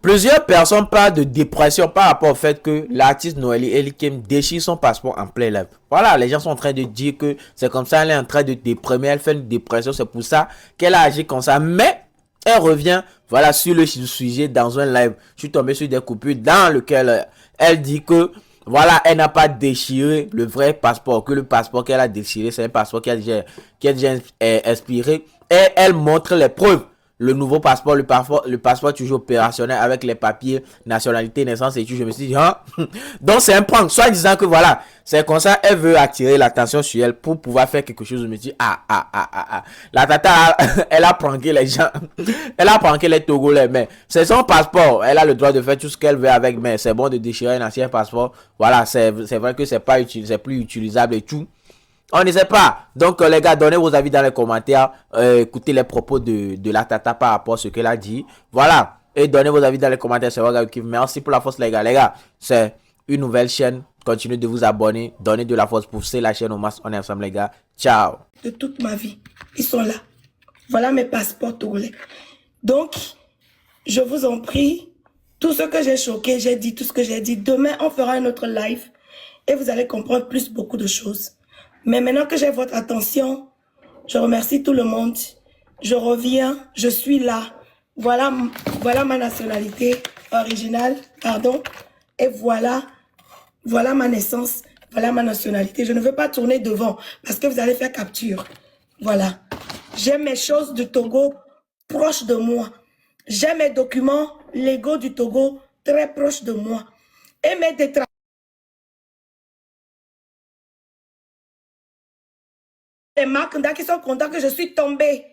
Plusieurs personnes parlent de dépression par rapport au fait que l'artiste Noélie Elikim déchire son passeport en plein live. Voilà, les gens sont en train de dire que c'est comme ça, elle est en train de déprimer, elle fait une dépression, c'est pour ça qu'elle a agi comme ça. Mais elle revient, voilà, sur le sujet dans un live. Je suis tombé sur des coupures dans lequel elle dit que voilà, elle n'a pas déchiré le vrai passeport, que le passeport qu'elle a déchiré, c'est un passeport qui a déjà expiré. Et elle montre les preuves. Le nouveau passeport, le passeport toujours opérationnel avec les papiers, nationalité, naissance et tout. Je me suis dit, hein? Donc c'est un prank, soit disant que voilà, c'est comme ça, elle veut attirer l'attention sur elle pour pouvoir faire quelque chose. Je me dis, la tata, elle a pranké les gens, elle a pranké les Togolais, mais c'est son passeport, elle a le droit de faire tout ce qu'elle veut avec, mais c'est bon de déchirer un ancien passeport. Voilà, c'est vrai que c'est pas utile, c'est plus utilisable et tout. On ne sait pas. Donc, les gars, donnez vos avis dans les commentaires. Écoutez les propos de la tata par rapport à ce qu'elle a dit. Voilà. Et donnez vos avis dans les commentaires. C'est vrai, merci pour la force, les gars. Les gars, c'est une nouvelle chaîne. Continuez de vous abonner. Donnez de la force. Poussez la chaîne au max. On est ensemble, les gars. Ciao. De toute ma vie. Ils sont là. Voilà mes passeports togolais. Donc, je vous en prie, tout ce que j'ai choqué, j'ai dit tout ce que j'ai dit. Demain, on fera un autre live. Et vous allez comprendre beaucoup de choses. Mais maintenant que j'ai votre attention, je remercie tout le monde. Je reviens, je suis là. Voilà ma nationalité originale, pardon. Et voilà ma naissance, voilà ma nationalité. Je ne veux pas tourner devant parce que vous allez faire capture. Voilà. J'ai mes choses du Togo proches de moi. J'ai mes documents légaux du Togo très proches de moi. Et mes détracteurs les Makanda qui sont contents que je suis tombée,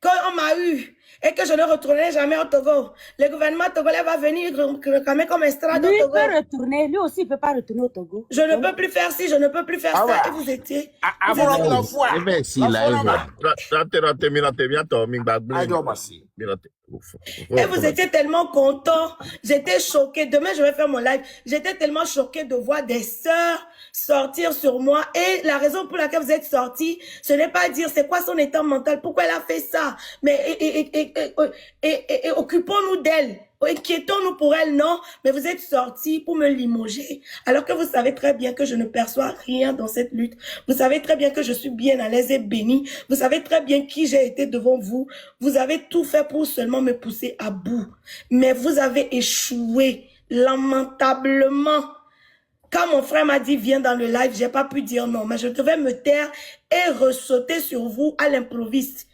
qu'on m'a eu et que je ne retournerai jamais au Togo. Le gouvernement togolais va venir réclamer comme estrade au Togo. Lui peut retourner, lui aussi il ne peut pas retourner au Togo. Je ne peux plus faire ci, je ne peux plus faire ça. Et vous étiez... Et vous étiez tellement contents, j'étais choquée. Demain, je vais faire mon live. J'étais tellement choquée de voir des sœurs sortir sur moi. Et la raison pour laquelle vous êtes sortis, ce n'est pas dire c'est quoi son état mental, pourquoi elle a fait ça. Mais occupons-nous d'elle. Inquiétons-nous pour elle, non, mais vous êtes sortis pour me limoger, alors que vous savez très bien que je ne perçois rien dans cette lutte. Vous savez très bien que je suis bien à l'aise et bénie. Vous savez très bien qui j'ai été devant vous. Vous avez tout fait pour seulement me pousser à bout. Mais vous avez échoué lamentablement. Quand mon frère m'a dit viens dans le live, j'ai pas pu dire non, mais je devais me taire et ressauter sur vous à l'improviste.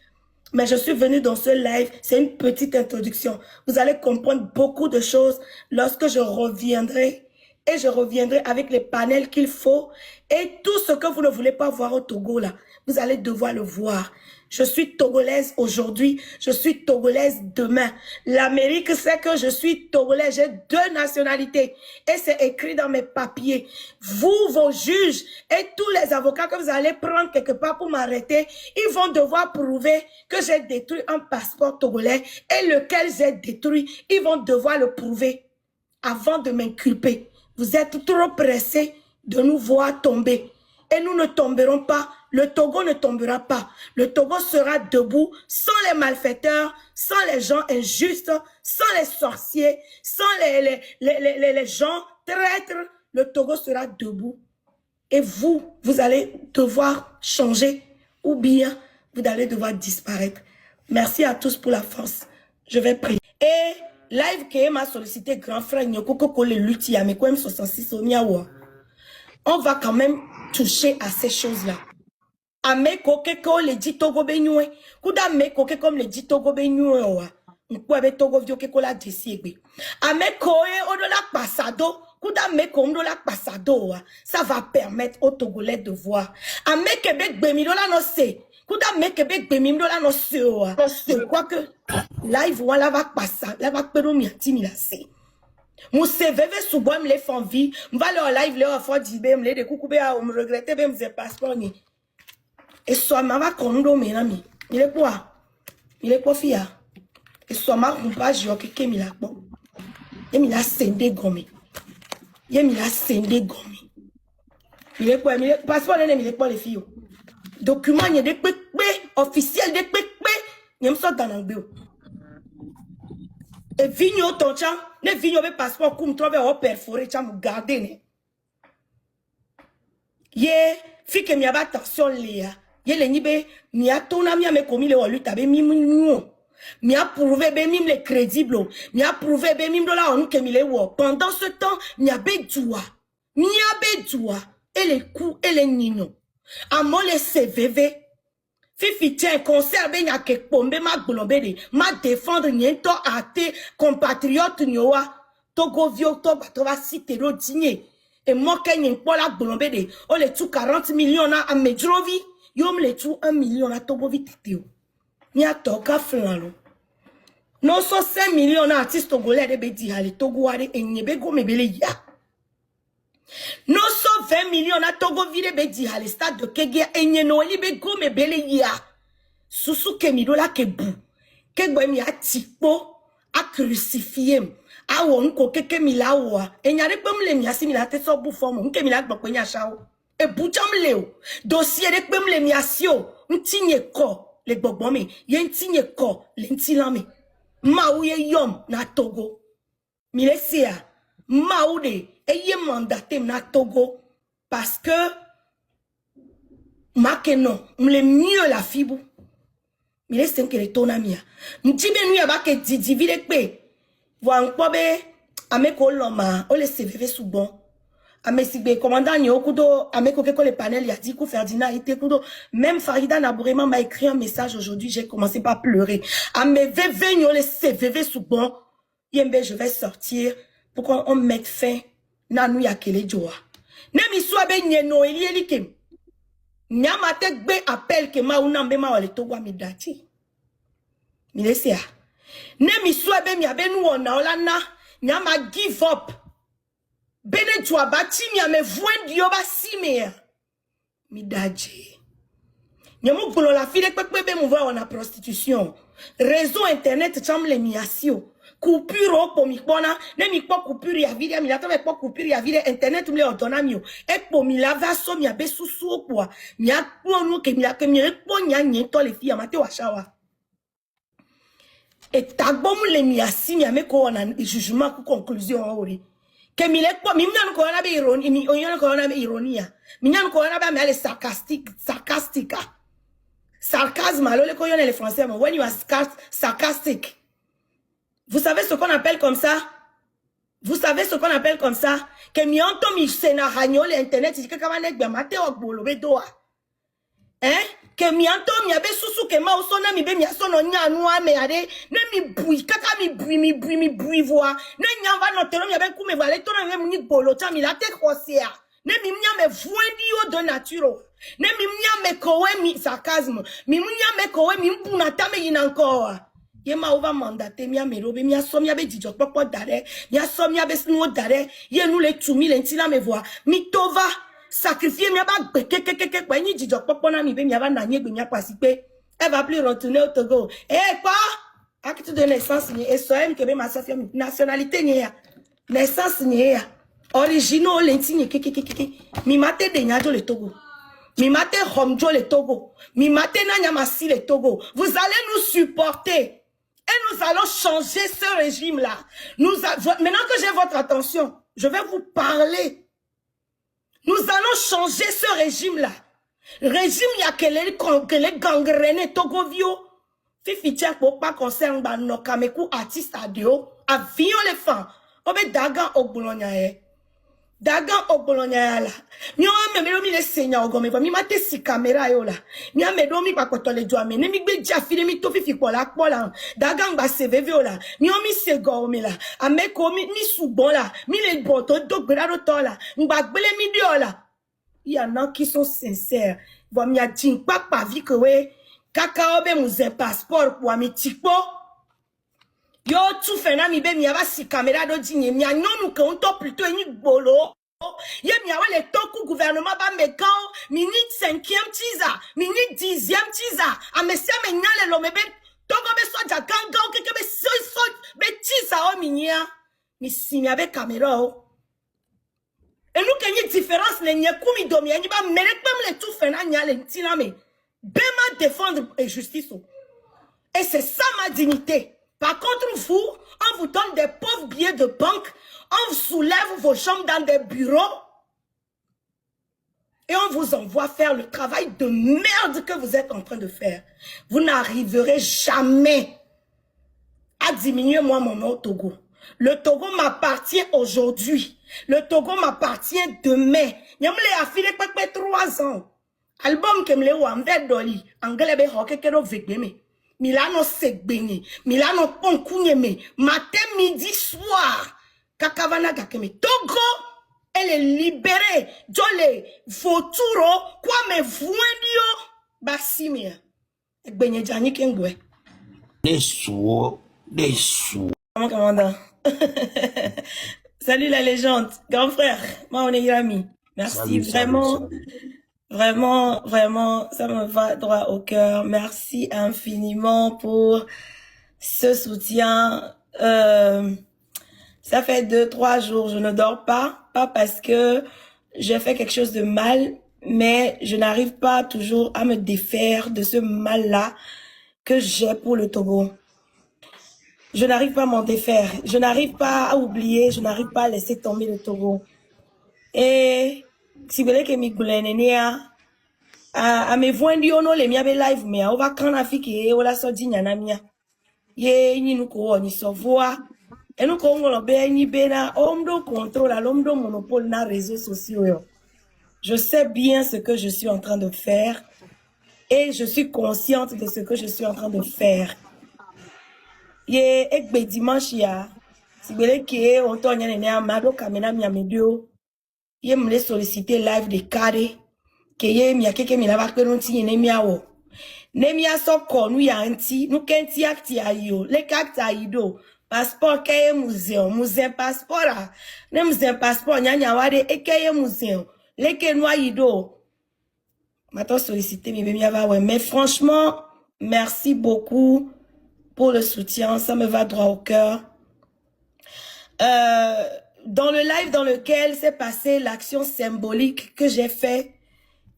Mais je suis venue dans ce live, c'est une petite introduction. Vous allez comprendre beaucoup de choses lorsque je reviendrai. Et je reviendrai avec les panels qu'il faut. Et tout ce que vous ne voulez pas voir au Togo, là, vous allez devoir le voir. Je suis togolaise aujourd'hui, je suis togolaise demain. L'Amérique sait que je suis togolaise, j'ai 2 nationalités. Et c'est écrit dans mes papiers. Vous, vos juges et tous les avocats que vous allez prendre quelque part pour m'arrêter, ils vont devoir prouver que j'ai détruit un passeport togolais et lequel j'ai détruit, ils vont devoir le prouver avant de m'inculper. Vous êtes trop pressés de nous voir tomber. Et nous ne tomberons pas. Le Togo ne tombera pas. Le Togo sera debout sans les malfaiteurs, sans les gens injustes, sans les sorciers, sans les gens traîtres. Le Togo sera debout. Et vous allez devoir changer ou bien vous allez devoir disparaître. Merci à tous pour la force. Je vais prier. Et live qui m'a sollicité grand frère Nyokoko le lutti à mes M 66 on va quand même toucher à ces choses-là. Ame koke ko le dit Togo benyue. Kuda me koke comme le dit Togo benyue wa. Nkwe Togo vio ke ko la desiegbe. Ame koe odo la pasado. Kuda me kondo la pasado wa. Ça va permettre aux Togolais de voir. Ame kebe gbemido la no se. Kuda me kebe gbemido la no se wa. Je crois que live wala va passer. La va pedo mi atimi la se. Mon CV souvent me les font vie. M'va le live le fois dibe me de kukube a me regretter be me passeport ni. Et soit ma va kondo me na mi. Il est quoi fia. Et soit ma rumpa jo ke mi la po. Et mi la sende gomi. Ye mi la sende gomi. Il est quoi mi passeport ne mi le pas les filles. Document ni de pek officiel de pek ni me sort dans l'anglais. Et vigno toncha Ne vigno be passeport kum trove o perforé cham garder ne. Ye fi ke mi aba attention Léa. Ye le nibe mi a tona mi a me komi le olu tabe mi mu. Mi a prouvé be mim le crédible. Mi a prouvé be mim do la onu ke mi le wo. Pendant ce temps, mi a be djoua. Mi a be djoua. Et les coups et les nignons. A mo le CVV. Fifi tient concert be nya ke pombe ma glombe de. Ma défendre niento a te compatriote nyoa. Togo vio to va citer ro digné. Et moi ken yen pour la glombe de. O le tout 40 millions na a medrovi. Yo me le tout 1 million na togo vititeo. Ni a toka flalo. Non so 5 millions na artiste togolais de be di hali togo wade e nyebe go mebele ya. Non so 20 millions na togo vide be di hali stade de Kege e nyeno libe go mebele ya. Susu ke mi do la ke bu. Ke gbe mi a tipo a crucifié. A won ko keke mi la wa. E nyare pem le mi asi mi la te so bu forme. Nke mi la gbo nya chao. E bu cham le o. Dossier de pem le mi asio. Ntinye ko. Les bobome, yen tinye ko, l'entilame. Maouye yom na Togo. Milesea, maoude, eye mandaté na Togo. Parce que, make non, m'le mieux la fibou. Milesea que le tonamia. M'tibe nuya ba ke divide kwe. Wa nkwobe, ameko loma, o le CVV sous bon. Amesigbe commandant Nyokudo, ameko keko le panel ya dit Ferdinand ite kudo. Même Farida Nabourema m'a écrit un message aujourd'hui, j'ai commencé par pleurer. Ame veve nyo le CVV sous bon. Yembe je vais sortir pour qu'on mette fin na nou ya kele joa. Ne mi soit be nyeno eli eli kem. Nyama tek be appel ke ma unambe ma wale togwa mi dati. Mi lesea. Ne mi soit be mi abe nou ona olana. Nyama give up. Bene jwa bati mi ame voen diyo ba si mea. Mi daje. Nyamo golo la file kwe be mouva wana prostitution. Réseau internet cham le miasio. Coupure po mi kona. Ne mi po coupure ya vide. Mi la po coupure ya vide. Internet mle odona mio. Ek po mi la vaso mi abe susu kwa. Mi a kwa nou ke mi la ke mi rekpo nya nye to le fi amate washawa. Et tagbo mle miasi mi ame ko wana jugement ku conclusion ori. Que mi lekpo mi mnyan ko na be ironie mi onyan ko na be ironia mi nyan ko na be ale sarcastica sarcasme alors le koyon les français mais when you are sarcastic vous savez ce qu'on appelle comme ça que mi onto mi scénario l'internet dit que kamanek be mate ogbolo be doa que mi anto mi abe susu ke ma osona mi be mi asono nya anu ame ade ne mi bui kaka mi bui voix ne nya va no tero mi abe ku me vale to na mi bolo cha mi la te crosia ne mi nya me voix de nature ne mi nya me kowe mi sarcasme mi nya me kowe mi mpuna ta me yin encore ye ma ova mandate mi amerobe mi aso mi abe dijo popo dare mi aso mi abe snu dare ye nu le tumi le ntila me voix mi tova sacrifier mi aba keke kwa ni dijo popo na mi be mi aba na nye gbe mi apasipe elle va plus retourner au Togo quoi acte de naissance ni et so em ke be ma safia nationalité ni ya naissance ni ya original lentini keke mi mate de nyajo le Togo mi mate homjo le Togo mi mate na nyamasi le Togo vous allez nous supporter et nous allons changer ce régime là maintenant que j'ai votre attention je vais vous parler. Nous allons changer ce régime-là. Régime, il y a que les gangrenes Togovio. Fifi tient pour pas concerne no kameku artiste adio. Avion les femmes. Obe dagan ogbolonya dagan ogbolonya la. Mi o me mi le senya ogome mi mate si caméra yo la. Mi a me do mi pa kotole jo ame. Ne mi gbe ja file mi to fifi kola dagan ba CVV la. Mi o mi se go me la. Ame ko mi soubon la. Mi le boto do gbera to la. Ngba gbele mi dio la. Il y en a qui sont sincères. Bon mi a din pa vi que we kaka obe mu ze passeport pour mi tikpo. Yo tout fena mi be mi ava si caméra do dinye mi a nyonu ke on to plutôt ni bolo. Ye mi awa le toku gouvernement ba me kan mi ni 5e tiza, mi ni 10e tiza. A me se me nyale lo me be togo be so ja ganga o keke be so be tiza o mi nya. Mi si mi ave caméra o. Et nous qu'il y a différence les nya kumi domi ni ba merek pam le tout fena nyale ntina me. Be ma défendre et justice o. Et c'est ça ma dignité. Par contre, vous, on vous donne des pauvres billets de banque, on soulève vos chambres dans des bureaux et on vous envoie faire le travail de merde que vous êtes en train de faire. Vous n'arriverez jamais à diminuer moi mon nom au Togo. Le Togo m'appartient aujourd'hui. Le Togo m'appartient demain. Nyamle a filé 3 ans. Album que me wambe doli. Anglais be hoke kero vegbeme. Milano segbeni. Milano ponkunyeme. Matin, midi, soir. Kakavana kakeme. Togo, elle est libérée. Jole, voturo, quoi me voindio. Basimia. Egbenye jani kengwe. Des sous. Mon commandant. Salut la légende. Grand frère. Moi, on est amis. Merci. Vraiment, ça me va droit au cœur. Merci infiniment pour ce soutien. Ça fait 2-3 jours, je ne dors pas. Pas parce que j'ai fait quelque chose de mal, mais je n'arrive pas toujours à me défaire de ce mal-là que j'ai pour le Togo. Je n'arrive pas à m'en défaire. Je n'arrive pas à oublier. Je n'arrive pas à laisser tomber le Togo. Et si vous voulez que mi goulenenia à me voir ndiono le miabe live me on va quand afiki e ola so dinyana mia. Ye ni nuko ni so voix. Et nous ko ngolo be ni bena omdo contrôle l'omdo monopole na réseaux sociaux yo. Je sais bien ce que je suis en train de faire et je suis consciente de ce que je suis en train de faire. Ye ekbe dimanche ya si bele ke on to nyane ne amado kamena mi amedio ye me solliciter live de carré ke ye mi akeke mi laba pe nti ne mi awo ne mi asoko nu ya nti nu kenti acti ayo le kakta ido passeport ke museum passeport a ne museum passeport nyanya wade ekeye museum le ke no ido mato solliciter mi be mi ava ouais mais franchement merci beaucoup pour le soutien, ça me va droit au cœur. Dans le live dans lequel s'est passée l'action symbolique que j'ai fait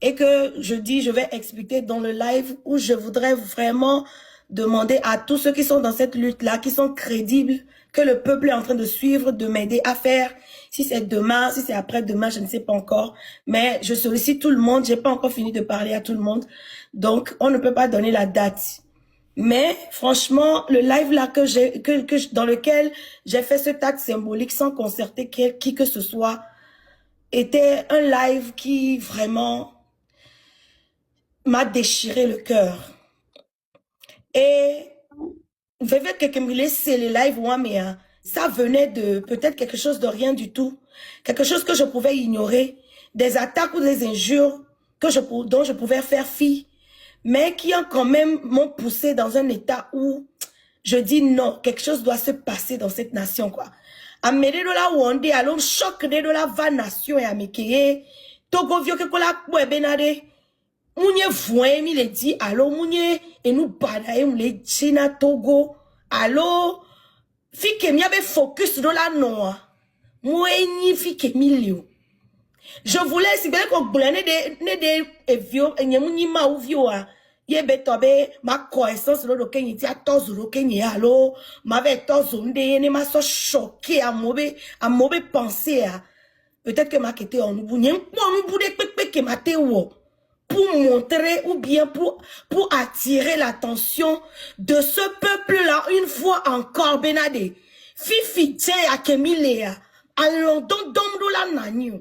et que je dis, je vais expliquer dans le live où je voudrais vraiment demander à tous ceux qui sont dans cette lutte-là, qui sont crédibles, que le peuple est en train de suivre, de m'aider à faire. Si c'est demain, si c'est après-demain, je ne sais pas encore. Mais je sollicite tout le monde. J'ai pas encore fini de parler à tout le monde. Donc, on ne peut pas donner la date. Mais franchement, le live là dans lequel j'ai fait cet acte symbolique sans concerter qui que ce soit, était un live qui vraiment m'a déchiré le cœur. Et veuillez que me laisser le live mais ça venait de peut-être quelque chose de rien du tout, quelque chose que je pouvais ignorer, des attaques ou des injures dont je pouvais faire fi. Mais qui ont quand même m'ont poussé dans un état où je dis non, quelque chose doit se passer dans cette nation, quoi. Améré de la Wande, alors choc de la va nation et amekeye, Togo vieux que la kwe benade, mounye voye mi le dit, alors mounye, et nous badaye moule china Togo, alors, fike mi abe focus de la noa, moueni fike milio. Je voulais, si vous voulez qu'on boulane de vieux, et n'y ma ou vieux, ye betobe, ma connaissance, le kenyi ti a tozo le kenyi alo, ma ve tozo nde, ne ma so choqué à mauvais penser à. Peut-être que ma kete en nous boune, on nous boune que ma te wo, pour montrer ou bien pour attirer l'attention de ce peuple-là, une fois encore, benade. Fifi tche a kemilea, allons donc domdo la nanyo.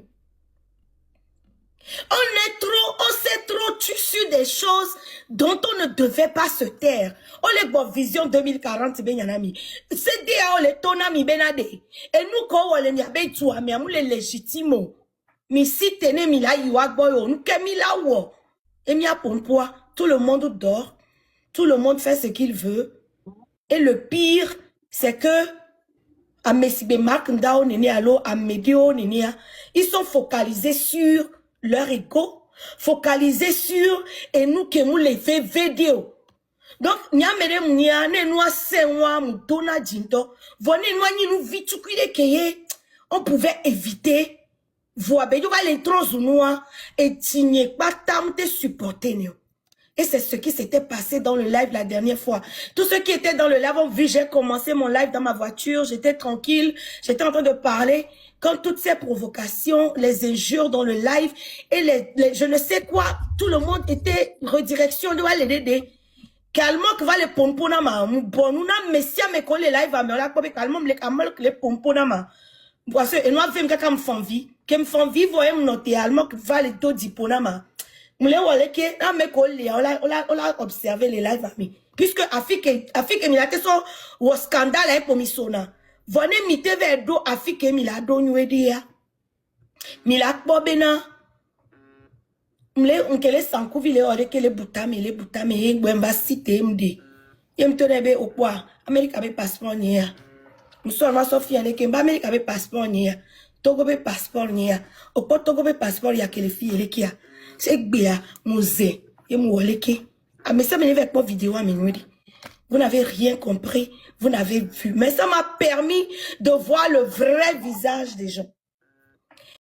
On s'est trop tissu des choses dont on ne devait pas se taire. On les bon vision 2040 ben yanami. C'est dia on les tonami benade. Et nous ko on les nyabe tuwa mi amu les légitimo. Mi si tene mi la yiwa boyo nous ke mi la wo. Et mi a pompoi, tout le monde dort. Tout le monde fait ce qu'il veut. Et le pire, c'est que à Messibe Mark Ndao nene alo à Medio nene, ils sont focalisés sur leur ego, focalisé sur et nous qui nous les fait vidéo. Donc, nyamere mounia, ne noa sewa moutona jinto, vone noa ni nous vitukuide keye, on pouvait éviter, voir, ben, va l'intro noa, et tigné, pas tam te supporter, Et c'est ce qui s'était passé dans le live la dernière fois. Tous ceux qui étaient dans le live ont vu, j'ai commencé mon live dans ma voiture, j'étais tranquille, j'étais en train de parler. Quand toutes ces provocations, les injures dans le live et je ne sais quoi, tout le monde était redirection de l'aider. Calmement que va les pompona ma, bon nous na messia me coller live à me la quoi calmement les pompona ma. Parce que nous avons fait comme font vie, comme font vie voyez noter allemand que va les dos dipona ma. Moulé wale ke na me coller on a observé les lives à mi. Puisque Afrique mi la teso au scandale pour mi sona. Venez mite vers do Afrique mi la do nywedia. Mi la bobena. Mle unkele sanku vile ore ke le butame gwemba cité mdi. Yem tonebe okwa Amerika be passeport nia. Muso ma Sofia ne ke ba Amerika be passeport nia. Togo be passeport nia. Okpo Togo be passeport ya ke le fi ele kia. C'est gbea mose yem wole ke. Ah mais ça me ne pas vidéo à minuit. Vous n'avez rien compris, vous n'avez vu. Mais ça m'a permis de voir le vrai visage des gens.